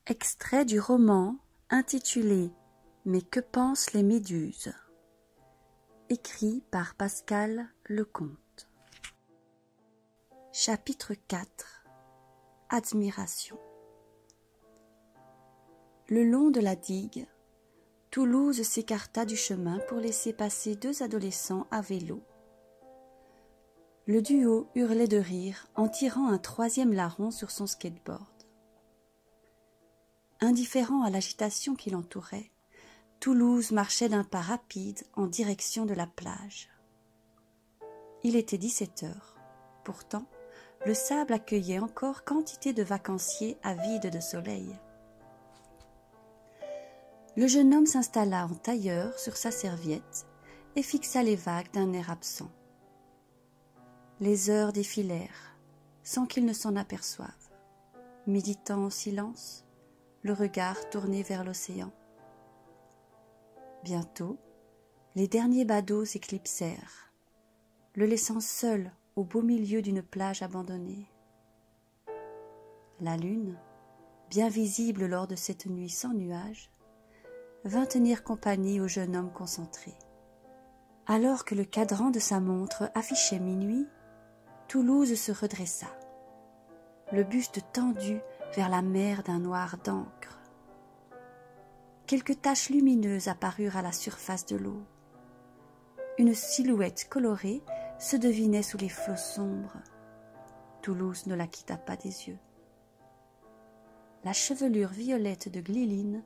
Extrait du roman intitulé « Mais que pensent les méduses ?» écrit par Pascal Lecomte. Chapitre 4 Admiration. Le long de la digue, Toulouse s'écarta du chemin pour laisser passer deux adolescents à vélo. Le duo hurlait de rire en tirant un troisième larron sur son skateboard. Indifférent à l'agitation qui l'entourait, Toulouse marchait d'un pas rapide en direction de la plage. Il était 17 heures. Pourtant, le sable accueillait encore quantité de vacanciers avides de soleil. Le jeune homme s'installa en tailleur sur sa serviette et fixa les vagues d'un air absent. Les heures défilèrent, sans qu'il ne s'en aperçoive, méditant en silence, le regard tourné vers l'océan. Bientôt, les derniers badauds s'éclipsèrent, le laissant seul au beau milieu d'une plage abandonnée. La lune, bien visible lors de cette nuit sans nuages, vint tenir compagnie au jeune homme concentré. Alors que le cadran de sa montre affichait minuit, Toulouse se redressa, le buste tendu vers la mer d'un noir d'encre. Quelques taches lumineuses apparurent à la surface de l'eau. Une silhouette colorée se devinait sous les flots sombres. Toulouse ne la quitta pas des yeux. La chevelure violette de Gliline,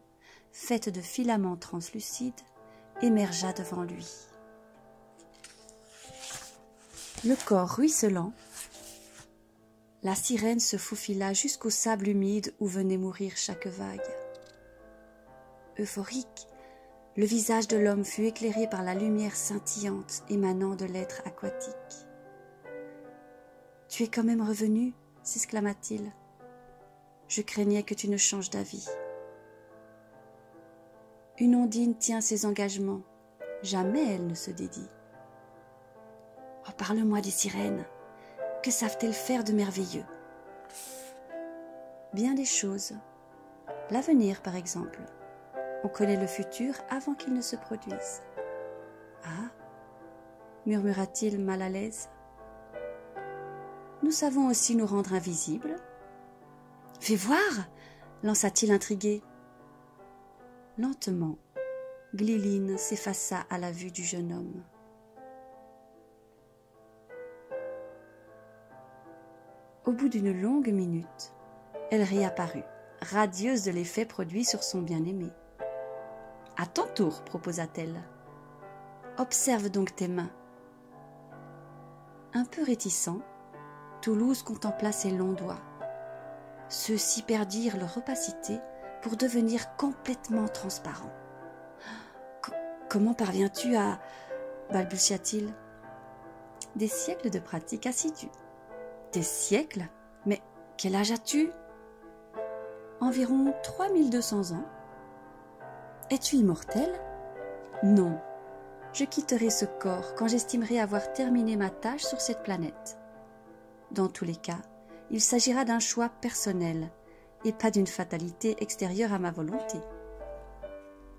faite de filaments translucides, émergea devant lui. Le corps ruisselant, la sirène se faufila jusqu'au sable humide où venait mourir chaque vague. Euphorique, le visage de l'homme fut éclairé par la lumière scintillante émanant de l'être aquatique. « Tu es quand même revenu ?» s'exclama-t-il. « Je craignais que tu ne changes d'avis. » Une ondine tient ses engagements. Jamais elle ne se dédie. « Oh, parle-moi des sirènes. Que savent-elles faire de merveilleux ?» Bien des choses. L'avenir, par exemple. On connaît le futur avant qu'il ne se produise. « Ah » murmura-t-il mal à l'aise. « Nous savons aussi nous rendre invisibles. »« Fais voir » lança-t-il intrigué. Lentement, Gliline s'effaça à la vue du jeune homme. Au bout d'une longue minute, elle réapparut, radieuse de l'effet produit sur son bien-aimé. « À ton tour, proposa-t-elle. Observe donc tes mains. » Un peu réticent, Toulouse contempla ses longs doigts. Ceux-ci perdirent leur opacité pour devenir complètement transparents. « Comment parviens-tu à... » balbutia-t-il. « Des siècles de pratique assidue. » « Des siècles? Mais quel âge as-tu? » « Environ 3200 ans. »« Es-tu immortel? » ?»« Non. Je quitterai ce corps quand j'estimerai avoir terminé ma tâche sur cette planète. Dans tous les cas, il s'agira d'un choix personnel et pas d'une fatalité extérieure à ma volonté. »«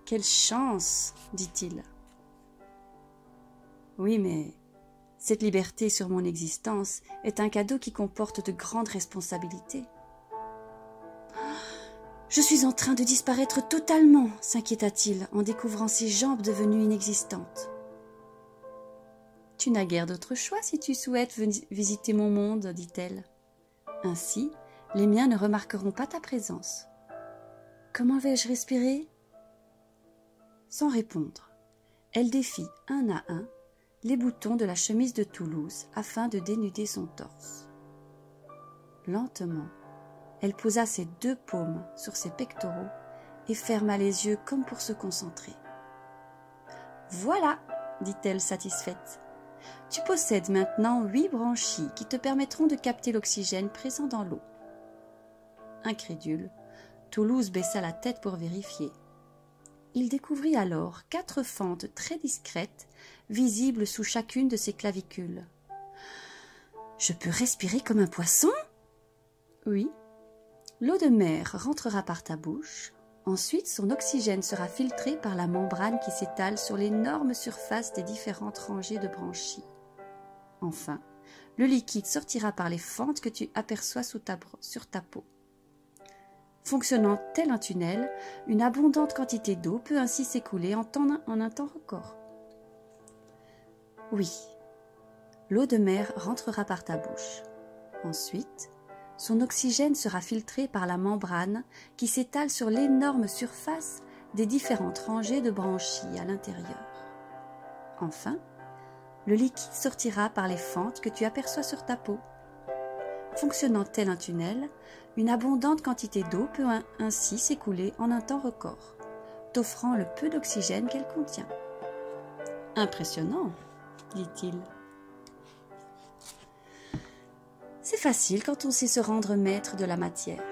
Quelle chance !» dit-il. « Oui, mais... cette liberté sur mon existence est un cadeau qui comporte de grandes responsabilités. »« Je suis en train de disparaître totalement, s'inquiéta-t-il en découvrant ses jambes devenues inexistantes. »« Tu n'as guère d'autre choix si tu souhaites visiter mon monde, dit-elle. Ainsi, les miens ne remarqueront pas ta présence. Comment vais-je respirer ?» Sans répondre, elle défit un à un les boutons de la chemise de Toulouse afin de dénuder son torse. Lentement, elle posa ses deux paumes sur ses pectoraux et ferma les yeux comme pour se concentrer. « Voilà, dit-elle satisfaite. Tu possèdes maintenant 8 branchies qui te permettront de capter l'oxygène présent dans l'eau. » Incrédule, Toulouse baissa la tête pour vérifier. Il découvrit alors 4 fentes très discrètes, visibles sous chacune de ses clavicules. « Je peux respirer comme un poisson ?»« Oui. L'eau de mer rentrera par ta bouche. Ensuite, son oxygène sera filtré par la membrane qui s'étale sur l'énorme surface des différentes rangées de branchies. Enfin, le liquide sortira par les fentes que tu aperçois sur ta peau. Fonctionnant tel un tunnel, une abondante quantité d'eau peut ainsi s'écouler en un temps record. Oui, l'eau de mer rentrera par ta bouche. Ensuite, son oxygène sera filtré par la membrane qui s'étale sur l'énorme surface des différentes rangées de branchies à l'intérieur. Enfin, le liquide sortira par les fentes que tu aperçois sur ta peau. Fonctionnant tel un tunnel, une abondante quantité d'eau peut ainsi s'écouler en un temps record, t'offrant le peu d'oxygène qu'elle contient. Impressionnant, dit-il. C'est facile quand on sait se rendre maître de la matière.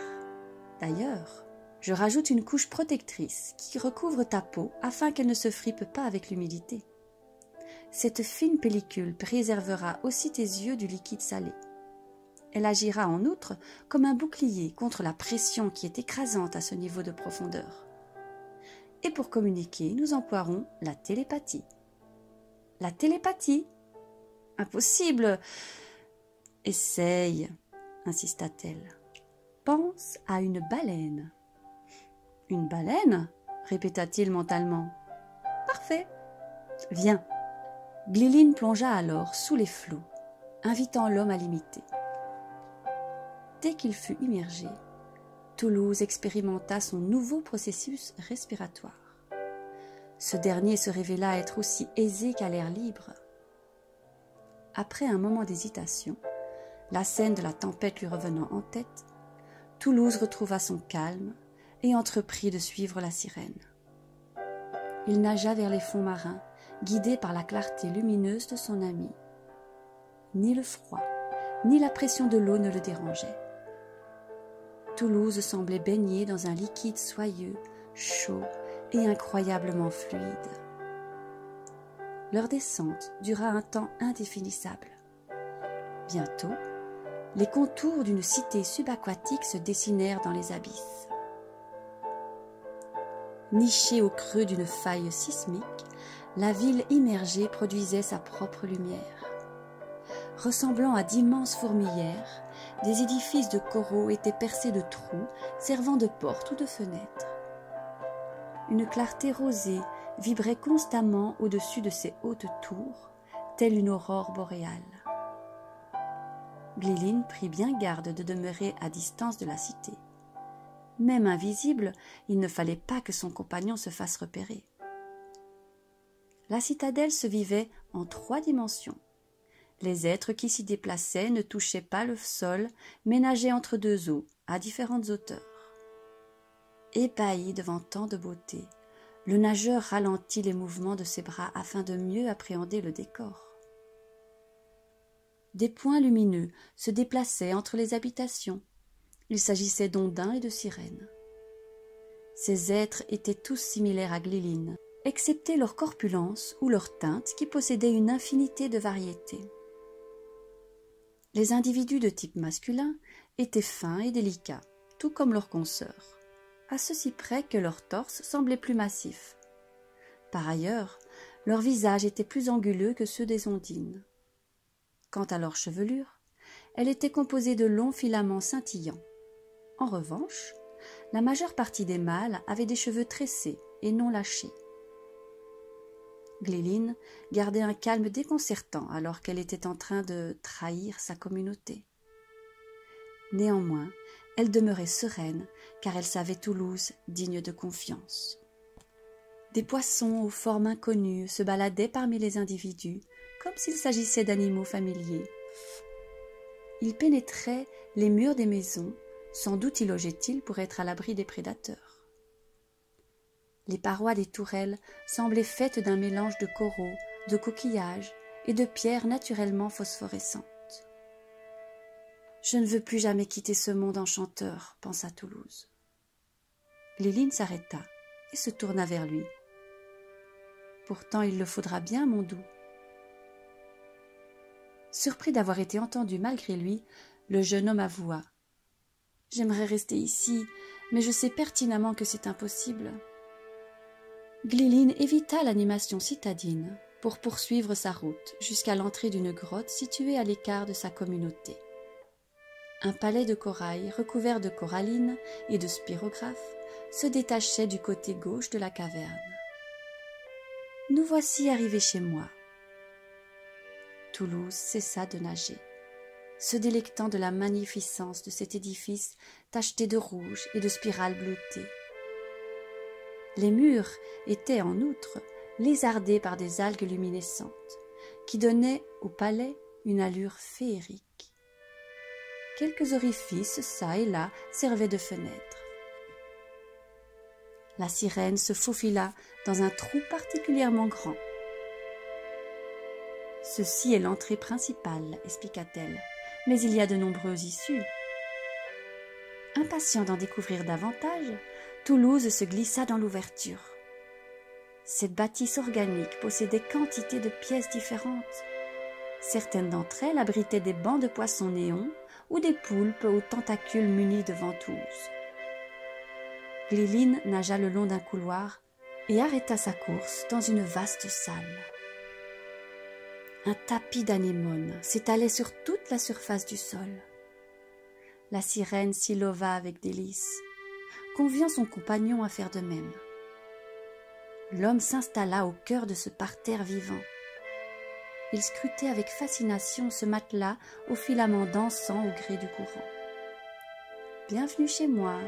D'ailleurs, je rajoute une couche protectrice qui recouvre ta peau afin qu'elle ne se fripe pas avec l'humidité. Cette fine pellicule préservera aussi tes yeux du liquide salé. Elle agira en outre comme un bouclier contre la pression qui est écrasante à ce niveau de profondeur. Et pour communiquer, nous emploierons la télépathie. La télépathie ? Impossible ! Essaye, insista-t-elle. Pense à une baleine. Une baleine ? répéta-t-il mentalement. Parfait. Viens. Gliline plongea alors sous les flots, invitant l'homme à l'imiter. Dès qu'il fut immergé, Toulouse expérimenta son nouveau processus respiratoire. Ce dernier se révéla être aussi aisé qu'à l'air libre. Après un moment d'hésitation, la scène de la tempête lui revenant en tête, Toulouse retrouva son calme et entreprit de suivre la sirène. Il nagea vers les fonds marins, guidé par la clarté lumineuse de son ami. Ni le froid, ni la pression de l'eau ne le dérangeaient. Toulouse semblait baigner dans un liquide soyeux, chaud et incroyablement fluide. Leur descente dura un temps indéfinissable. Bientôt, les contours d'une cité subaquatique se dessinèrent dans les abysses. Nichée au creux d'une faille sismique, la ville immergée produisait sa propre lumière. Ressemblant à d'immenses fourmilières, des édifices de coraux étaient percés de trous servant de portes ou de fenêtres. Une clarté rosée vibrait constamment au-dessus de ces hautes tours, telle une aurore boréale. Gliline prit bien garde de demeurer à distance de la cité. Même invisible, il ne fallait pas que son compagnon se fasse repérer. La citadelle se vivait en 3 dimensions. Les êtres qui s'y déplaçaient ne touchaient pas le sol, mais nageaient entre 2 eaux, à différentes hauteurs. Ébahi devant tant de beauté, le nageur ralentit les mouvements de ses bras afin de mieux appréhender le décor. Des points lumineux se déplaçaient entre les habitations. Il s'agissait d'ondins et de sirènes. Ces êtres étaient tous similaires à Gliline, excepté leur corpulence ou leur teinte qui possédait une infinité de variétés. Les individus de type masculin étaient fins et délicats, tout comme leurs consoeurs, à ceci près que leur torse semblait plus massif. Par ailleurs, leurs visages étaient plus anguleux que ceux des ondines. Quant à leur chevelure, elle était composée de longs filaments scintillants. En revanche, la majeure partie des mâles avaient des cheveux tressés et non lâchés. Gliline gardait un calme déconcertant alors qu'elle était en train de trahir sa communauté. Néanmoins, elle demeurait sereine car elle savait Toulouse digne de confiance. Des poissons aux formes inconnues se baladaient parmi les individus comme s'il s'agissait d'animaux familiers. Ils pénétraient les murs des maisons, sans doute y logeaient-ils pour être à l'abri des prédateurs. Les parois des tourelles semblaient faites d'un mélange de coraux, de coquillages et de pierres naturellement phosphorescentes. « Je ne veux plus jamais quitter ce monde enchanteur, » pensa Toulouse. Gliline s'arrêta et se tourna vers lui. « Pourtant il le faudra bien, mon doux. » Surpris d'avoir été entendu malgré lui, le jeune homme avoua. J'aimerais rester ici, mais je sais pertinemment que c'est impossible. » Gliline évita l'animation citadine pour poursuivre sa route jusqu'à l'entrée d'une grotte située à l'écart de sa communauté. Un palais de corail recouvert de corallines et de spirographes se détachait du côté gauche de la caverne. « Nous voici arrivés chez moi. » Toulouse cessa de nager, se délectant de la magnificence de cet édifice tacheté de rouge et de spirales bleutées. Les murs étaient en outre lézardés par des algues luminescentes qui donnaient au palais une allure féerique. Quelques orifices, çà et là, servaient de fenêtres. La sirène se faufila dans un trou particulièrement grand. « Ceci est l'entrée principale, expliqua-t-elle, mais il y a de nombreuses issues. » Impatient d'en découvrir davantage, Toulouse se glissa dans l'ouverture. Cette bâtisse organique possédait quantité de pièces différentes. Certaines d'entre elles abritaient des bancs de poissons néons ou des poulpes aux tentacules munis de ventouses. Gliline nagea le long d'un couloir et arrêta sa course dans une vaste salle. Un tapis d'anémones s'étalait sur toute la surface du sol. La sirène s'y leva avec délice, conviant son compagnon à faire de même. L'homme s'installa au cœur de ce parterre vivant. Il scrutait avec fascination ce matelas aux filaments dansant au gré du courant. « Bienvenue chez moi »,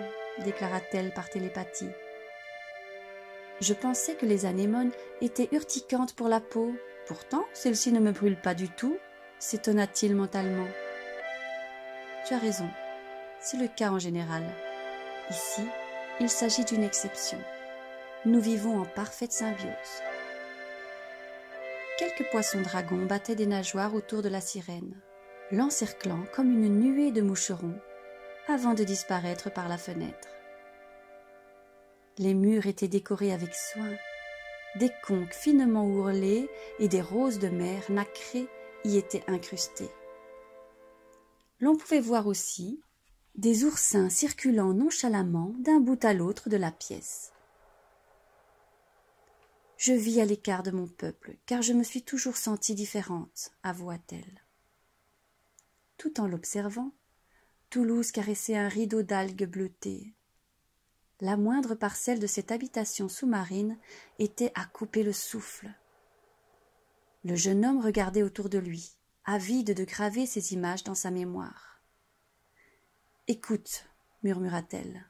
déclara-t-elle par télépathie. « Je pensais que les anémones étaient urticantes pour la peau. Pourtant, celle-ci ne me brûle pas du tout, » s'étonna-t-il mentalement. « Tu as raison, c'est le cas en général. Ici, il s'agit d'une exception. Nous vivons en parfaite symbiose. » Quelques poissons-dragons battaient des nageoires autour de la sirène, l'encerclant comme une nuée de moucherons, avant de disparaître par la fenêtre. Les murs étaient décorés avec soin. Des conques finement ourlées et des roses de mer nacrées y étaient incrustées. L'on pouvait voir aussi des oursins circulant nonchalamment d'un bout à l'autre de la pièce. « Je vis à l'écart de mon peuple, car je me suis toujours sentie différente, » avoua-t-elle. Tout en l'observant, Toulouse caressait un rideau d'algues bleutées. La moindre parcelle de cette habitation sous-marine était à couper le souffle. Le jeune homme regardait autour de lui, avide de graver ces images dans sa mémoire. « Écoute, » murmura-t-elle.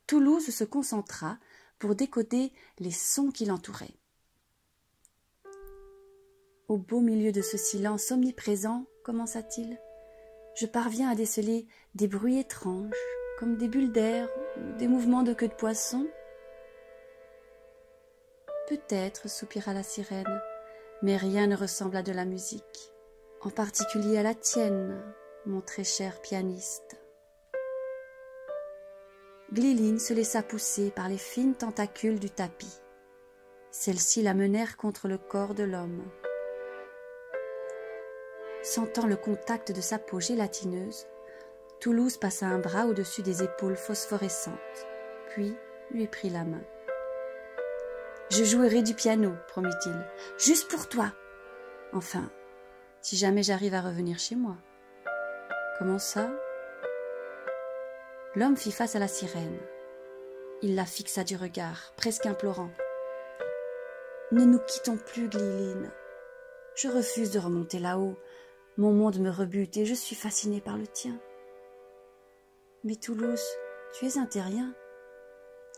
Toulouse se concentra pour décoder les sons qui l'entouraient. « Au beau milieu de ce silence omniprésent, commença-t-il, je parviens à déceler des bruits étranges, comme des bulles d'air ou des mouvements de queue de poisson. »« Peut-être, » soupira la sirène, « mais rien ne ressemble à de la musique, en particulier à la tienne, mon très cher pianiste. » Gliline se laissa pousser par les fines tentacules du tapis. Celles-ci la menèrent contre le corps de l'homme. Sentant le contact de sa peau gélatineuse, Toulouse passa un bras au-dessus des épaules phosphorescentes, puis lui prit la main. « Je jouerai du piano, promit-il, juste pour toi. Enfin, si jamais j'arrive à revenir chez moi. » « Comment ça ?» L'homme fit face à la sirène. Il la fixa du regard, presque implorant. « Ne nous quittons plus, Gliline. Je refuse de remonter là-haut. Mon monde me rebute et je suis fascinée par le tien. » « Mais Toulouse, tu es un terrien.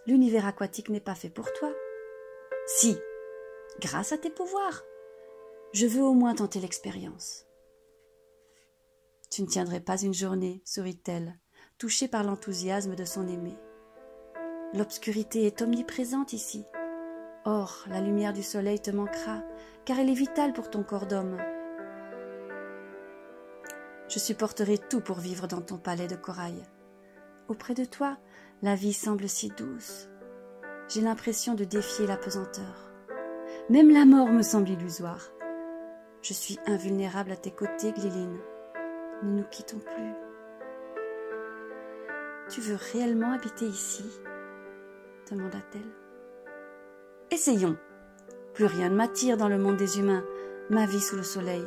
L'univers aquatique n'est pas fait pour toi. »« Si, grâce à tes pouvoirs. Je veux au moins tenter l'expérience. »« Tu ne tiendrais pas une journée, sourit-elle, touchée par l'enthousiasme de son aimé. L'obscurité est omniprésente ici. Or, la lumière du soleil te manquera, car elle est vitale pour ton corps d'homme. Je supporterai tout pour vivre dans ton palais de corail. Auprès de toi, la vie semble si douce. J'ai l'impression de défier la pesanteur. Même la mort me semble illusoire. Je suis invulnérable à tes côtés, Gliline. Ne nous quittons plus. » Tu veux réellement habiter ici ? demanda-t-elle. Essayons. Plus rien ne m'attire dans le monde des humains. Ma vie sous le soleil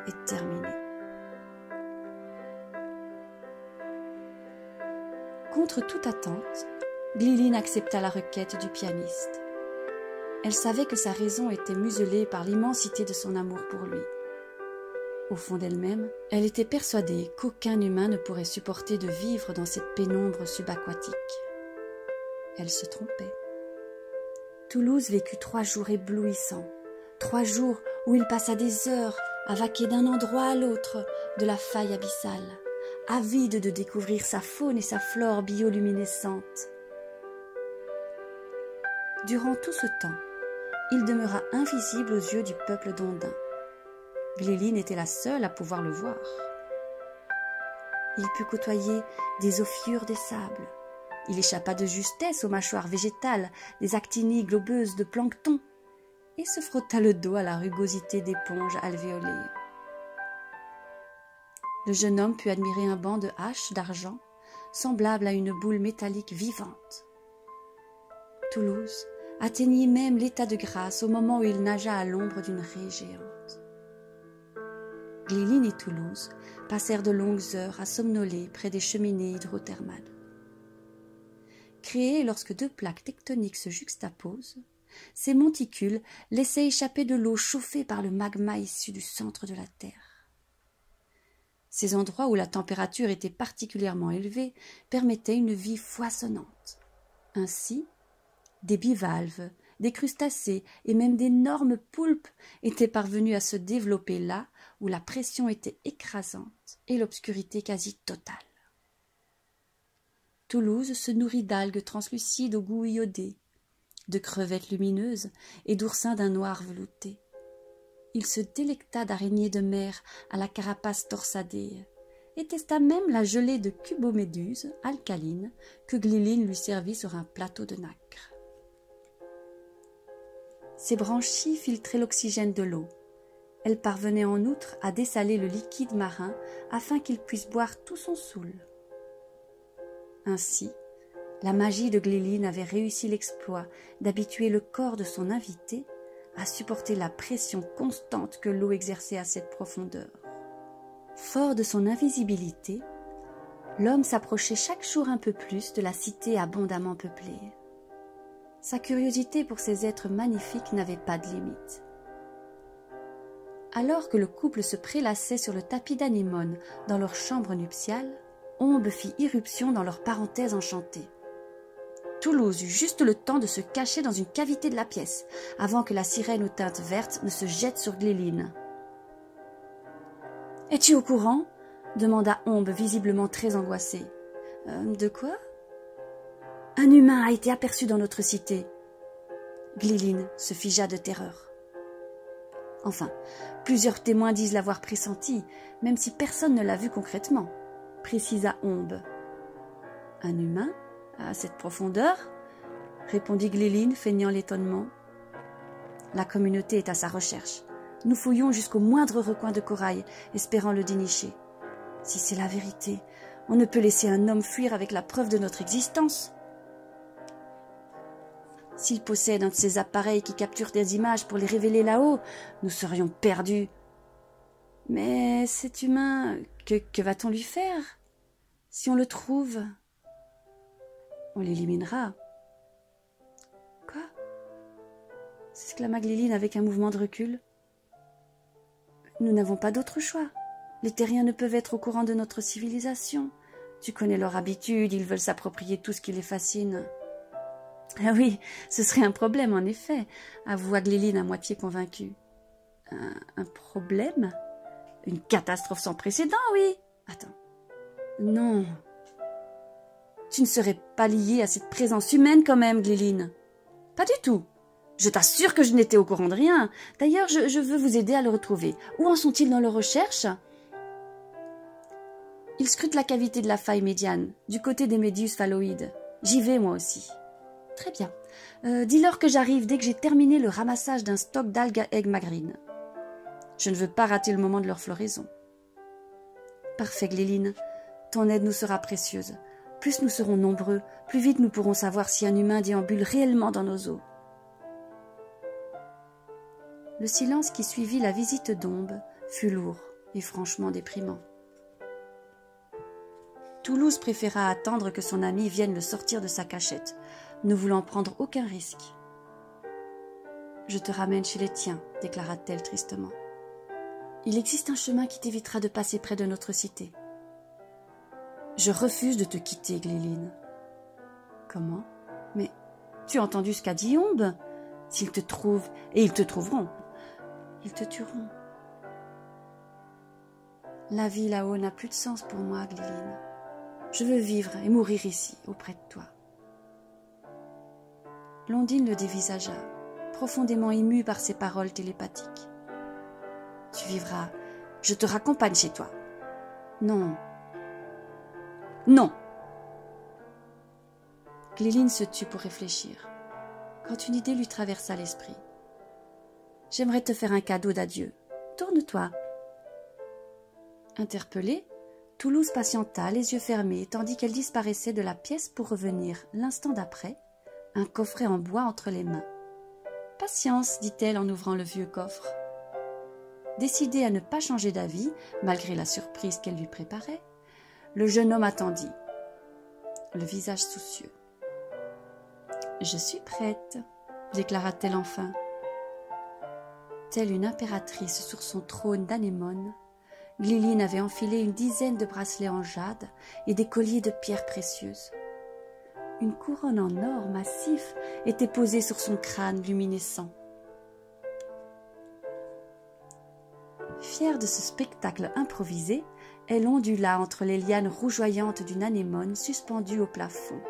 est terminée. Contre toute attente, Gliline accepta la requête du pianiste. Elle savait que sa raison était muselée par l'immensité de son amour pour lui. Au fond d'elle-même, elle était persuadée qu'aucun humain ne pourrait supporter de vivre dans cette pénombre subaquatique. Elle se trompait. Toulouse vécut 3 jours éblouissants, 3 jours où il passa des heures à vaquer d'un endroit à l'autre de la faille abyssale, avide de découvrir sa faune et sa flore bioluminescentes. Durant tout ce temps, il demeura invisible aux yeux du peuple d'Ondins. Gliline était la seule à pouvoir le voir. Il put côtoyer des ophiures des sables. Il échappa de justesse aux mâchoires végétales des actinies globeuses de plancton et se frotta le dos à la rugosité d'éponges alvéolées. Le jeune homme put admirer un banc de haches d'argent semblable à une boule métallique vivante. Toulouse atteignit même l'état de grâce au moment où il nagea à l'ombre d'une raie géante. Gliline et Toulouse passèrent de longues heures à somnoler près des cheminées hydrothermales. Créées lorsque 2 plaques tectoniques se juxtaposent, ces monticules laissaient échapper de l'eau chauffée par le magma issu du centre de la Terre. Ces endroits où la température était particulièrement élevée permettaient une vie foisonnante. Ainsi, des bivalves, des crustacés et même d'énormes poulpes étaient parvenus à se développer là où la pression était écrasante et l'obscurité quasi totale. Toulouse se nourrit d'algues translucides au goût iodé, de crevettes lumineuses et d'oursins d'un noir velouté. Il se délecta d'araignées de mer à la carapace torsadée et testa même la gelée de cuboméduses alcalines que Gliline lui servit sur un plateau de nacre. Ses branchies filtraient l'oxygène de l'eau. Elle parvenait en outre à dessaler le liquide marin afin qu'il puisse boire tout son soûl. Ainsi, la magie de Gliline avait réussi l'exploit d'habituer le corps de son invité à supporter la pression constante que l'eau exerçait à cette profondeur. Fort de son invisibilité, l'homme s'approchait chaque jour un peu plus de la cité abondamment peuplée. Sa curiosité pour ces êtres magnifiques n'avait pas de limite. Alors que le couple se prélassait sur le tapis d'anémone dans leur chambre nuptiale, Ombe fit irruption dans leur parenthèse enchantée. Toulouse eut juste le temps de se cacher dans une cavité de la pièce, avant que la sirène aux teintes vertes ne se jette sur Gliline. « Es-tu au courant ?» demanda Ombe, visiblement très angoissée. De quoi ?»« Un humain a été aperçu dans notre cité. » Gliline se figea de terreur. Enfin, plusieurs témoins disent l'avoir pressenti, même si personne ne l'a vu concrètement, précisa Ombe. « Un humain ? À cette profondeur ?» répondit Gliline, feignant l'étonnement. « La communauté est à sa recherche. Nous fouillons jusqu'au moindre recoin de corail, espérant le dénicher. Si c'est la vérité, on ne peut laisser un homme fuir avec la preuve de notre existence. S'il possède un de ces appareils qui capturent des images pour les révéler là-haut, nous serions perdus. Mais cet humain, que va-t-on lui faire? Si on le trouve, on l'éliminera. » « Quoi ?» s'exclama Gliline avec un mouvement de recul. « Nous n'avons pas d'autre choix. Les terriens ne peuvent être au courant de notre civilisation. Tu connais leur habitude, ils veulent s'approprier tout ce qui les fascine. » « Ah oui, ce serait un problème, en effet, » avoua Gliline à moitié convaincue. « Un problème ? Une catastrophe sans précédent, oui. Attends. Non. Tu ne serais pas liée à cette présence humaine quand même, Gliline. Pas du tout. Je t'assure que je n'étais au courant de rien. D'ailleurs, je veux vous aider à le retrouver. Où en sont-ils dans leurs recherches ? Ils scrutent la cavité de la faille médiane, du côté des méduses phalloïdes. J'y vais, moi aussi. Très bien. Dis-leur que j'arrive dès que j'ai terminé le ramassage d'un stock d'algues magrines. Je ne veux pas rater le moment de leur floraison. Parfait, Gliline. Ton aide nous sera précieuse. Plus nous serons nombreux, plus vite nous pourrons savoir si un humain déambule réellement dans nos eaux. Le silence qui suivit la visite d'Ombe fut lourd et franchement déprimant. Toulouse préféra attendre que son ami vienne le sortir de sa cachette, ne voulant prendre aucun risque. « Je te ramène chez les tiens, déclara-t-elle tristement. Il existe un chemin qui t'évitera de passer près de notre cité. » Je refuse de te quitter, Gliline. Comment? Mais tu as entendu ce qu'a dit Ombe? S'ils te trouvent, et ils te trouveront, ils te tueront. La vie là-haut n'a plus de sens pour moi, Gliline. Je veux vivre et mourir ici, auprès de toi. Blondine le dévisagea, profondément émue par ces paroles télépathiques. Tu vivras, je te raccompagne chez toi. Non. Non. Gliline se tut pour réfléchir, quand une idée lui traversa l'esprit. J'aimerais te faire un cadeau d'adieu. Tourne-toi. Interpellée, Toulouse patienta, les yeux fermés, tandis qu'elle disparaissait de la pièce pour revenir, l'instant d'après, un coffret en bois entre les mains. « Patience, dit-elle en ouvrant le vieux coffre. » Décidé à ne pas changer d'avis, malgré la surprise qu'elle lui préparait, le jeune homme attendit, le visage soucieux. « Je suis prête, » déclara-t-elle enfin. Telle une impératrice sur son trône d'anémone, Gliline avait enfilé une dizaine de bracelets en jade et des colliers de pierres précieuses. Une couronne en or massif était posée sur son crâne luminescent. Fière de ce spectacle improvisé, elle ondula entre les lianes rougeoyantes d'une anémone suspendue au plafond.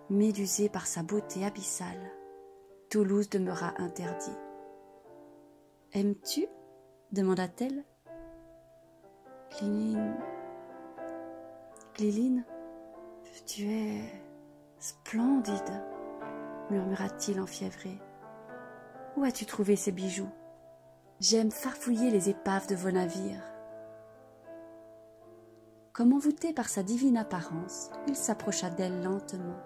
Médusée par sa beauté abyssale, Toulouse demeura interdit. « Aimes-tu » demanda-t-elle. « Gliline, tu es splendide, » murmura-t-il enfiévré. « Où as-tu trouvé ces bijoux? J'aime farfouiller les épaves de vos navires. » Comme envoûté par sa divine apparence, il s'approcha d'elle lentement.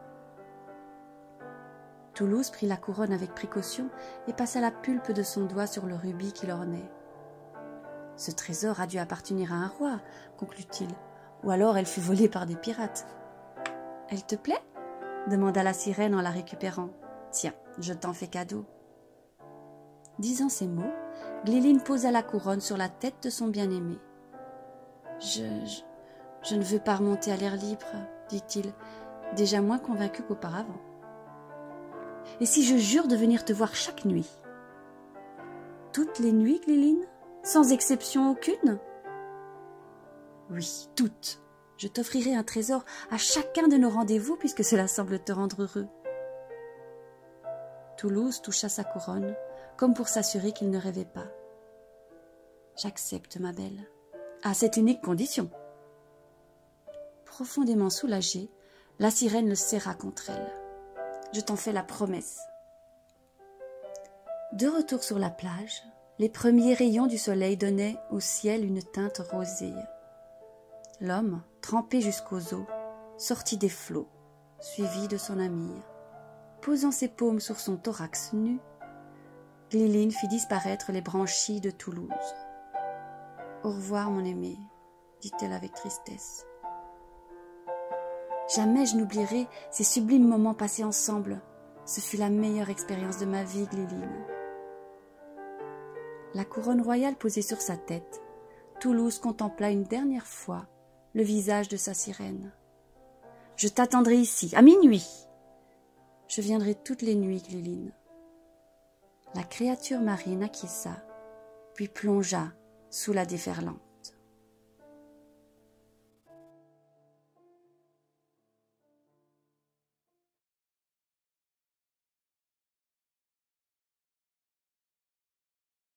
Toulouse prit la couronne avec précaution et passa la pulpe de son doigt sur le rubis qui l'ornait. « Ce trésor a dû appartenir à un roi, » conclut-il, « ou alors elle fut volée par des pirates. »« Elle te plaît ?» demanda la sirène en la récupérant. « Tiens, je t'en fais cadeau. » Disant ces mots, Gliline posa la couronne sur la tête de son bien-aimé. « Je ne veux pas remonter à l'air libre, » dit-il, déjà moins convaincu qu'auparavant. « Et si je jure de venir te voir chaque nuit ?»« Toutes les nuits, Gliline, sans exception aucune ?»« Oui, toutes. Je t'offrirai un trésor à chacun de nos rendez-vous puisque cela semble te rendre heureux. » Toulouse toucha sa couronne, comme pour s'assurer qu'il ne rêvait pas. « J'accepte, ma belle, à cette unique condition. » Profondément soulagée, la sirène le serra contre elle. « Je t'en fais la promesse. » De retour sur la plage, les premiers rayons du soleil donnaient au ciel une teinte rosée. L'homme, trempé jusqu'aux os, sortit des flots, suivi de son amie. Posant ses paumes sur son thorax nu, Gliline fit disparaître les branchies de Toulouse. « Au revoir, mon aimé, » dit-elle avec tristesse. « Jamais je n'oublierai ces sublimes moments passés ensemble. Ce fut la meilleure expérience de ma vie, Gliline. » La couronne royale posée sur sa tête, Toulouse contempla une dernière fois le visage de sa sirène. « Je t'attendrai ici, à minuit. »« Je viendrai toutes les nuits, Gliline. » La créature marine acquiesça, puis plongea sous la déferlante.